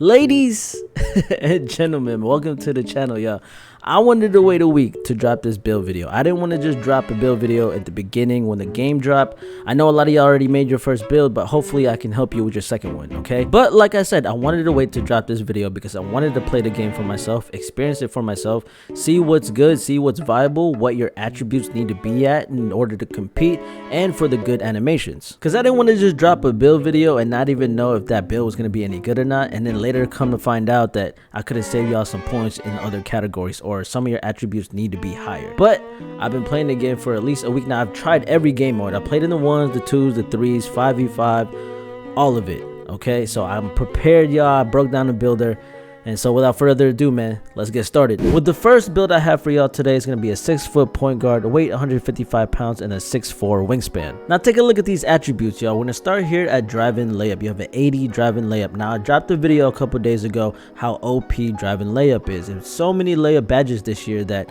Ladies and gentlemen, welcome to the channel, y'all. I wanted to wait a week to drop this build video. I didn't want to just drop a build video at the beginning when the game dropped. I know a lot of y'all already made your first build, but hopefully I can help you with your second one, okay? But like I said, I wanted to wait to drop this video because I wanted to play the game for myself, experience it for myself, see what's good, see what's viable, what your attributes need to be at in order to compete, and for the good animations. Because I didn't want to just drop a build video and not even know if that build was going to be any good or not, and then later come to find out that I could have saved y'all some points in other categories, or some of your attributes need to be higher. But I've been playing the game for at least a week now. I've tried every game mode. I played in the 1s, the 2s, the 3s, 5v5, all of it, okay? So I'm prepared, y'all. I broke down the builder. And so without further ado, man, let's get started. With the first build I have for y'all today is going to be a 6-foot point guard, weight 155 pounds, and a 6'4 wingspan. Now take a look at these attributes, y'all. We're going to start here at drive-in layup. You have an 80 drive-in layup. Now I dropped a video a couple days ago how OP drive-in layup is. There's so many layup badges this year that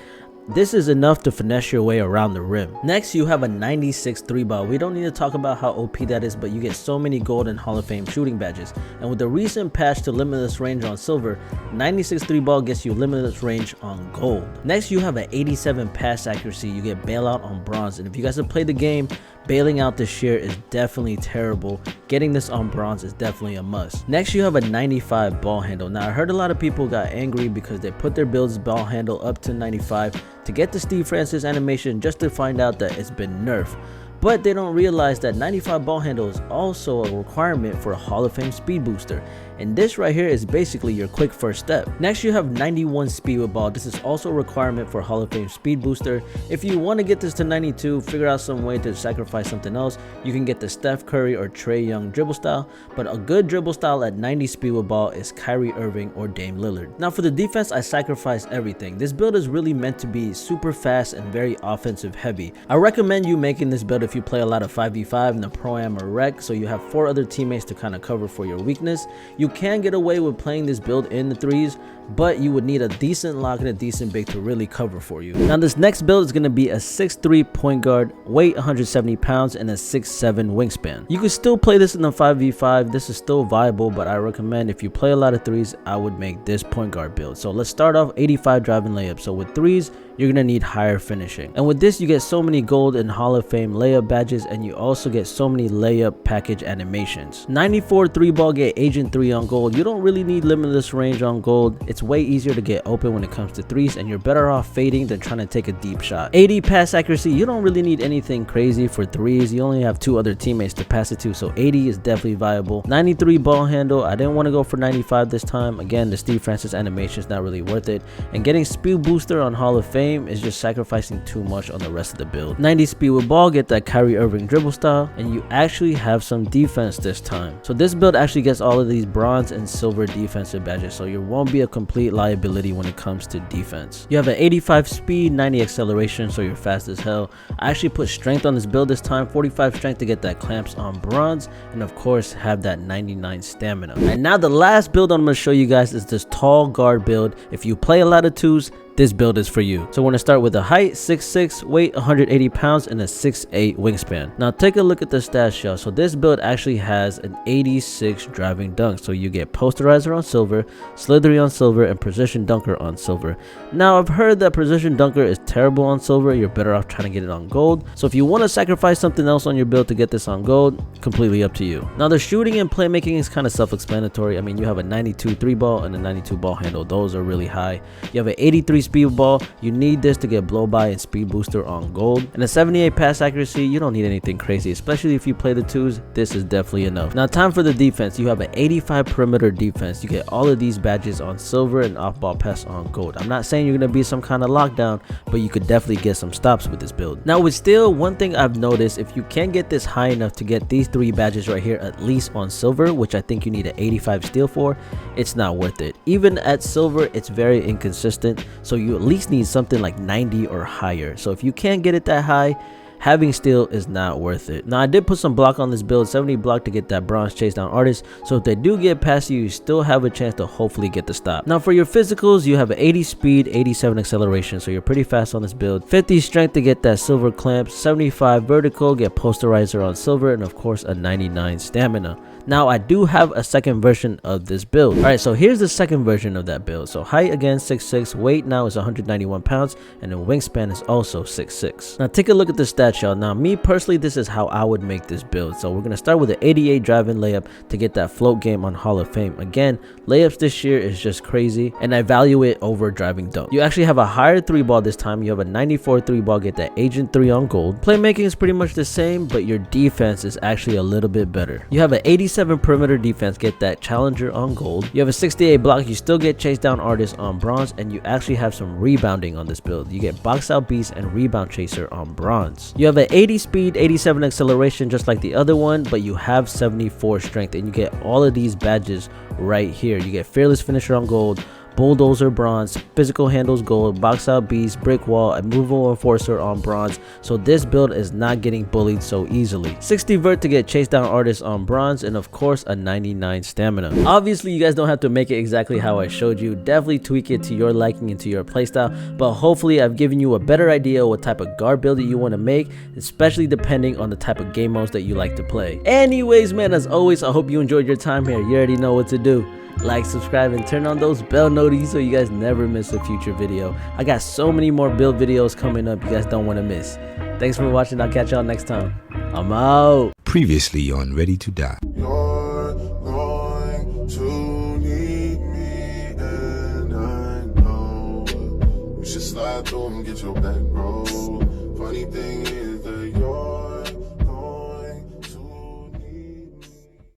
this is enough to finesse your way around the rim. Next, you have a 96 3-ball. We don't need to talk about how OP that is, but you get so many gold and Hall of Fame shooting badges. And with the recent patch to limitless range on silver, 96 3-ball gets you limitless range on gold. Next, you have an 87 pass accuracy. You get bailout on bronze. And if you guys have played the game, bailing out this year is definitely terrible. Getting this on bronze is definitely a must. Next, you have a 95 ball handle. Now, I heard a lot of people got angry because they put their build's ball handle up to 95 to get the Steve Francis animation, just to find out that it's been nerfed. But they don't realize that 95 ball handle is also a requirement for a Hall of Fame speed booster. And this right here is basically your quick first step. Next, you have 91 speed with ball. This is also a requirement for Hall of Fame speed booster. If you want to get this to 92, figure out some way to sacrifice something else. You can get the Steph Curry or Trae Young dribble style, but a good dribble style at 90 speed with ball is Kyrie Irving or Dame Lillard. Now for the defense, I sacrificed everything. This build is really meant to be super fast and very offensive heavy. I recommend you making this build if you play a lot of 5v5 in the Pro-Am or Rec, so you have 4 other teammates to kind of cover for your weakness. You can get away with playing this build in the 3s, but you would need a decent lock and a decent big to really cover for you. Now this next build is going to be a 6'3 point guard, weight 170 pounds, and a 6'7 wingspan. You can still play this in the 5v5. This is still viable, but I recommend if you play a lot of 3s, I would make this point guard build. So let's start off 85 driving layup. So with 3s, you're gonna need higher finishing, and with this you get so many gold and Hall of Fame layup badges, and you also get so many layup package animations. 94 3-ball get Agent 3 on gold. You don't really need limitless range on gold. It's way easier to get open when it comes to 3s, and you're better off fading than trying to take a deep shot. 80 pass accuracy. You don't really need anything crazy for 3s. You only have 2 other teammates to pass it to, so 80 is definitely viable. 93 ball handle. I didn't want to go for 95 this time. Again, the Steve Francis animation is not really worth it, and getting speed booster on Hall of Fame is just sacrificing too much on the rest of the build. 90 speed with ball, get that Kyrie Irving dribble style, and you actually have some defense this time. So this build actually gets all of these bronze and silver defensive badges, so you won't be a complete liability when it comes to defense. You have an 85 speed, 90 acceleration, so you're fast as hell. I actually put strength on this build this time, 45 strength to get that clamps on bronze, and of course have that 99 stamina. And now the last build I'm going to show you guys is this tall guard build. If you play a lot of 2s, this build is for you. So we're gonna start with a height 6'6", weight 180 pounds, and a 6'8 wingspan. Now take a look at the stats, y'all. So this build actually has an 86 driving dunk. So you get posterizer on silver, slithery on silver, and precision dunker on silver. Now I've heard that precision dunker is terrible on silver. You're better off trying to get it on gold. So if you want to sacrifice something else on your build to get this on gold, completely up to you. Now the shooting and playmaking is kind of self-explanatory. I mean, you have a 92 3-ball and a 92 ball handle. Those are really high. You have an 83 speed ball. You need this to get blow by and speed booster on gold, and a 78 pass accuracy. You don't need anything crazy, especially if you play the 2s. This is definitely enough. Now time for the defense. You have an 85 perimeter defense. You get all of these badges on silver and off ball pass on gold. I'm not saying you're gonna be some kind of lockdown, but you could definitely get some stops with this build. Now with steel, one thing I've noticed, if you can't get this high enough to get these 3 badges right here at least on silver, which I think you need an 85 steel for, it's not worth it. Even at silver, it's very inconsistent, so you at least need something like 90 or higher. So if you can't get it that high, having steel is not worth it. Now I did put some block on this build, 70 block to get that bronze chase down artist, so if they do get past you, you still have a chance to hopefully get the stop. Now for your physicals, you have an 80 speed, 87 acceleration, so you're pretty fast on this build, 50 strength to get that silver clamp, 75 vertical, get posterizer on silver, and of course a 99 stamina. Now I do have a second version of this build. All right, so here's the second version of that build. So height again 6'6", weight now is 191 pounds, and then wingspan is also 6'6". Now take a look at the stats, y'all. Now me personally, this is how I would make this build. So we're gonna start with an 88 drive-in layup to get that float game on Hall of Fame. Again, layups this year is just crazy, and I value it over driving dunk. You actually have a higher 3-ball this time. You have a 94 3-ball, get that Agent 3 on gold. Playmaking is pretty much the same, but your defense is actually a little bit better. You have an 87 perimeter defense, get that Challenger on gold. You have a 68 block, you still get chase down artist on bronze, and you actually have some rebounding on this build. You get box out beast and rebound chaser on bronze. You have an 80 speed, 87 acceleration just like the other one, but you have 74 strength, and you get all of these badges right here. You get fearless finisher on gold, bulldozer bronze, physical handles gold, box out beast, brick wall, and movable enforcer on bronze. So this build is not getting bullied so easily. 60 vert to get chase down artists on bronze, and of course a 99 stamina. Obviously you guys don't have to make it exactly how I showed you. Definitely tweak it to your liking and to your playstyle, but hopefully I've given you a better idea what type of guard build that you want to make, especially depending on the type of game modes that you like to play. Anyways, man, as always, I hope you enjoyed your time here. You already know what to do. Like, subscribe, and turn on those bell notifications so you guys never miss a future video. I got so many more build videos coming up you guys don't want to miss. Thanks for watching. I'll catch y'all next time. I'm out. Previously on Ready to Die. You're going to need me, and I know you should slide through and get your back, bro. Funny thing is